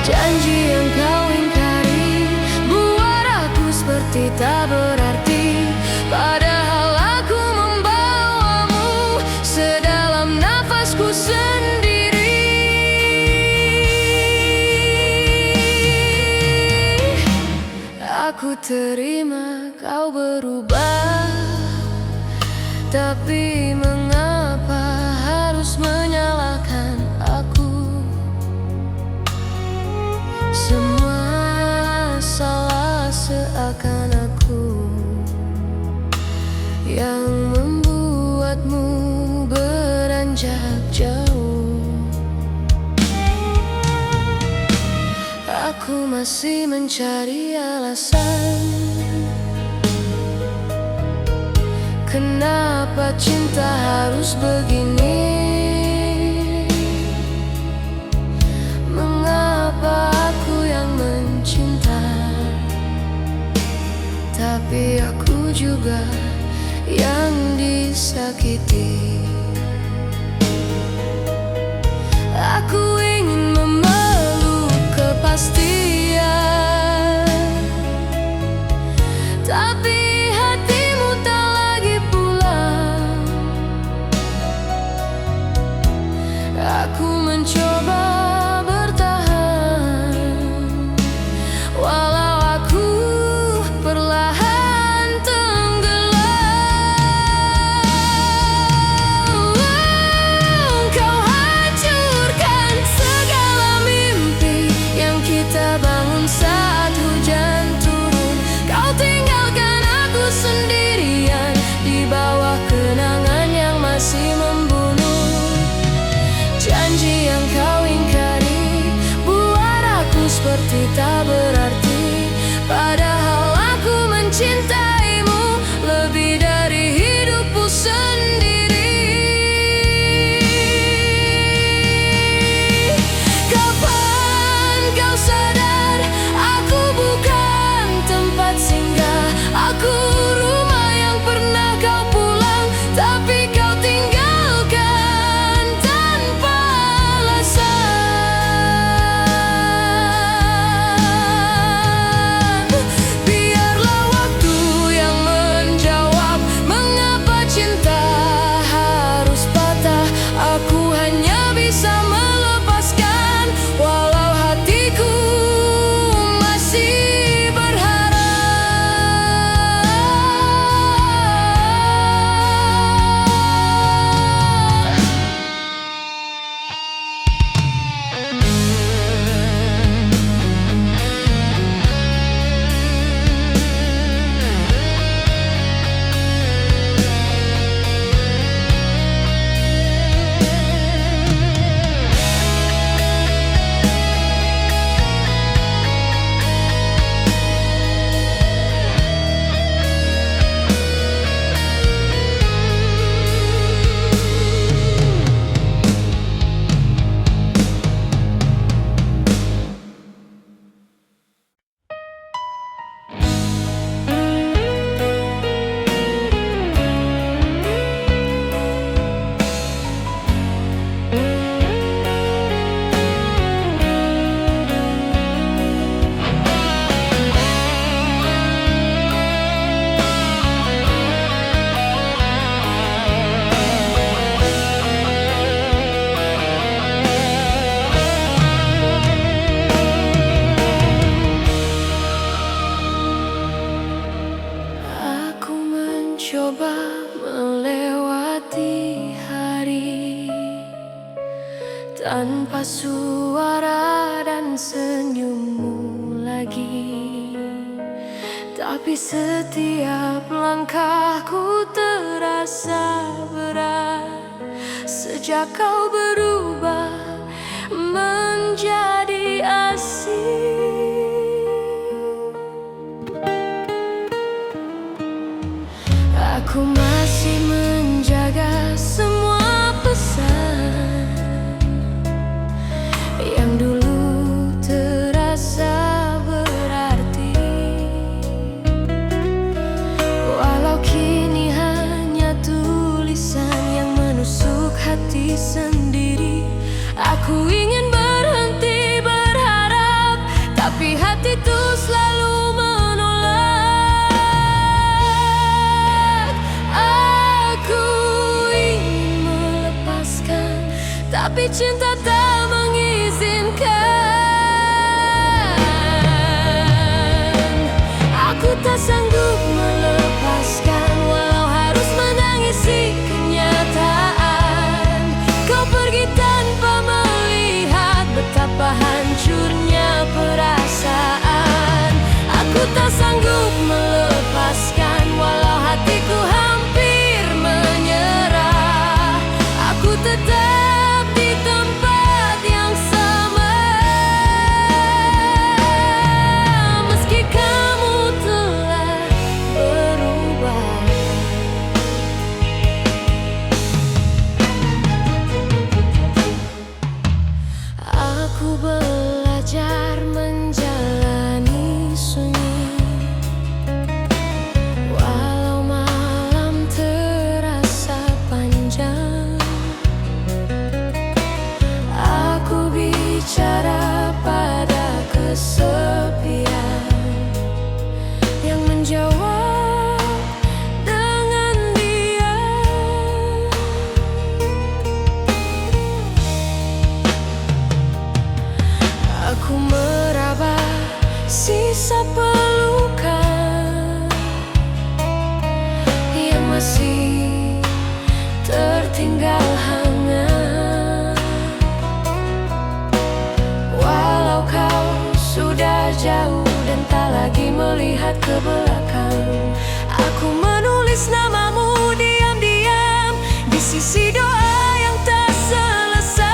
Janji yang kau ingkari buat aku seperti tak berarti, padahal aku membawamu sedalam nafasku sendiri. Aku terima kau berubah, tapi mengapa harus menyalahkan aku? Semua salah seakan aku yang membuatmu beranjak jauh. Aku masih mencari alasan kenapa cinta harus begini. Mengapa aku yang mencinta, tapi aku juga yang disakiti. Aku ingin memeluk kepastian, tapi hatimu tak lagi pulang. Aku mencoba bertahan, walau aku perlahan tenggelam. Kau hancurkan segala mimpi yang kita bangun saat hujan turun. Kau tinggalkan aku sendirian di bawah kenangan yang masih membunuh. Janji yang kau ingkari buat aku seperti tak berarti, padahal aku mencintaimu lebih dari hidupku sendiri. Kapan kau sadar aku bukan tempat singgah? Aku rumah yang pernah kau pulang, tapi kau tinggalkan tanpa alasan. tanpa suara dan senyummu lagi. Tapi setiap langkahku terasa berat sejak kau berubah menjadi asing. Aku masih menjaga semua pesan yang dulu terasa berarti, walau kini hanya tulisan yang menusuk hati sendiri. Aku ingin berhenti berharap, tapi hatiku selalu menolak. Aku ingin melepaskan, tapi cinta tak mengizinkan. Aku tak sanggup melepaskan, walau harus menangisi kenyataan. Kau pergi tanpa melihat betapa hancurnya perasaan. Aku tak sanggup melepaskan, walau hatiku hampir menyerah. Aku tetap di tempat yang sama, meski kamu telah berubah. Aku belajar menjalani sunyi, walau malam terasa panjang. Aku bicara pada kesepian yang menjawab dengan diam. Aku meraba sisa pelukan yang masih tertinggal hangat. Walau kau sudah jauh dan tak lagi melihat ke belakang, aku menulis namamu diam-diam di sisi doa yang tak selesai.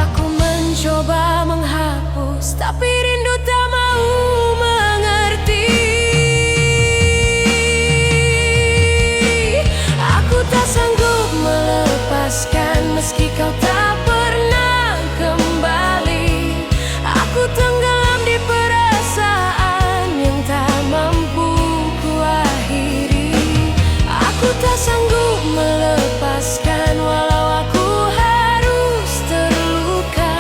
Aku mencoba menghapus, tapi rindu tak mau mengerti. Aku tak sanggup melepaskan, meski kau tak pernah kembali. Aku tenggelam di perasaan yang tak mampu kuakhiri. Aku tak sanggup melepaskan, walau aku harus terluka,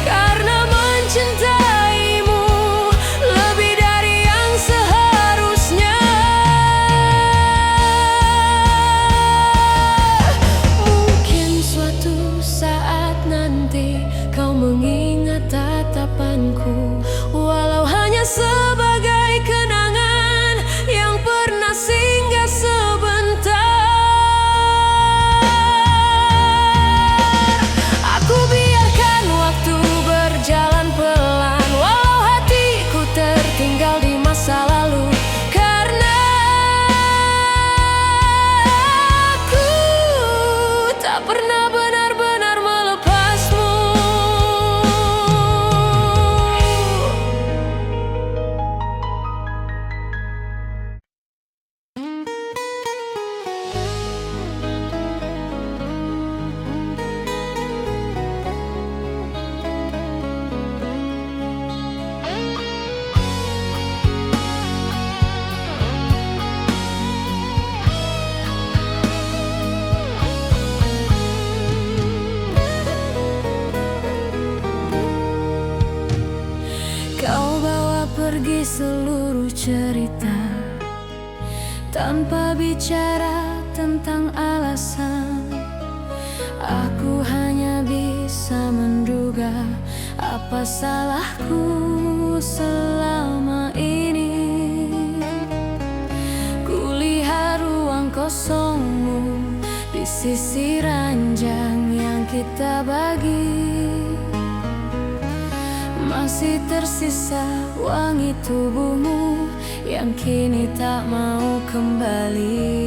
karena mencintaimu lebih dari yang seharusnya. Mungkin suatu saat nanti kau mengingat tatapanku, walau hanya sebagai kenangan yang pernah singgah sebentar. Aku biarkan waktu berjalan pelan, walau hatiku tertinggal di masa lalu, karena aku tak pernah benar-benar melepasmu. Kau bawa pergi seluruh cerita tanpa bicara tentang alasan. Aku hanya bisa menduga apa salahku selama ini. Kulihat ruang kosongmu di sisi ranjang yang kita bagi. Masih tersisa wangi tubuhmu yang kini tak mau kembali.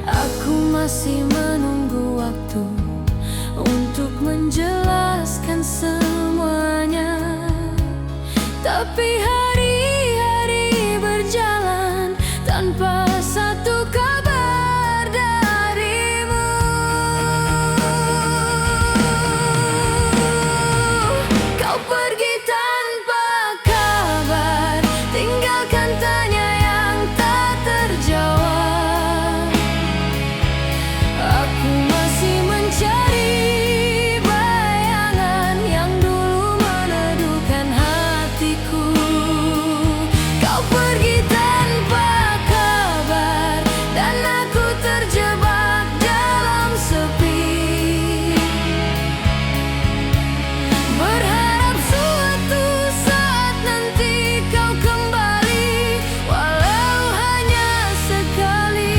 Aku masih menunggu waktu untuk menjelaskan semuanya, tapi hari-hari berjalan tanpa satu kabar darimu. Kau pergi tanpa kabar, tinggalkan tanya yang tak terjawab. Aku masih mencari bayangan yang dulu meneduhkan hatiku. Kau pergi tanpa kabar dan aku terjebak dalam sepi, berharap suatu saat nanti kau kembali, walau hanya sekali.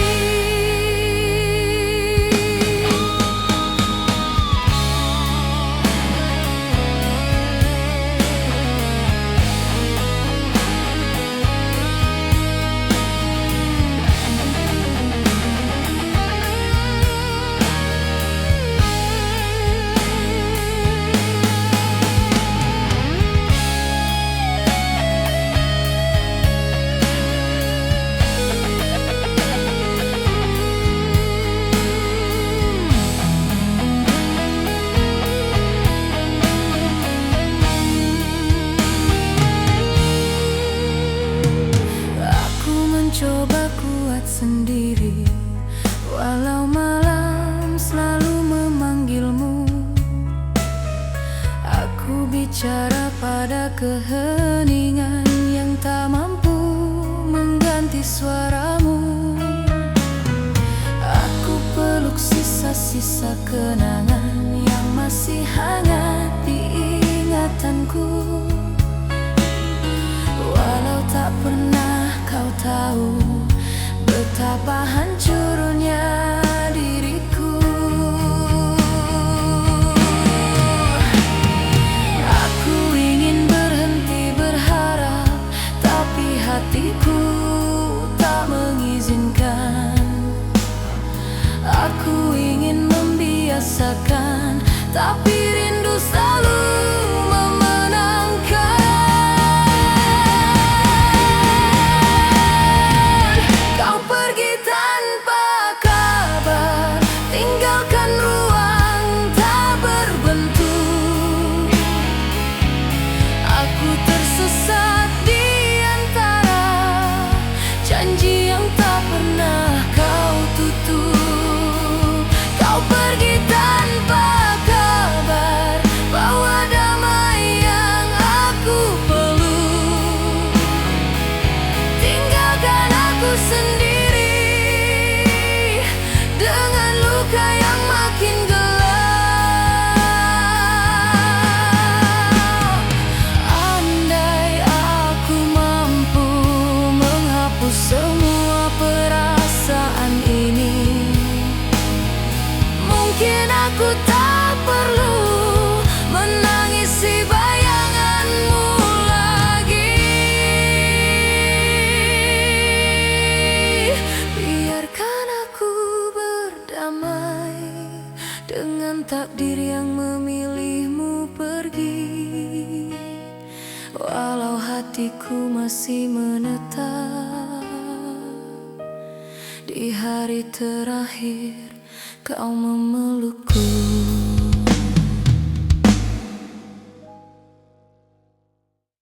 Aku mencoba kuat sendiri, walau malam selalu memanggilmu. Aku bicara pada keheningan yang tak mampu mengganti suaramu. Aku peluk sisa-sisa kenangan yang masih hangat di ingatanku. Walau tak pernah kau tahu betapa hancurnya diriku. Aku ingin berhenti berharap, tapi hatiku tak mengizinkan. Aku ingin membiasakan, tapi rindu selalu memenangkan. Kau pergi tanpa kabar, tinggalkan ruang tak berbentuk. Aku tersesat di antara janji yang tak pernah kau tutup. Kau pergi tanpa kabar, bawa damai yang aku peluk. Tinggalkan aku sendiri dengan luka yang makin gelap. Andai aku mampu menghapus semua perasaan ini, mungkin aku tak perlu menangisi bayanganmu lagi. Biarkan aku berdamai dengan takdir yang memilihmu pergi, walau hatiku masih menetap di hari terakhir kau memelukku.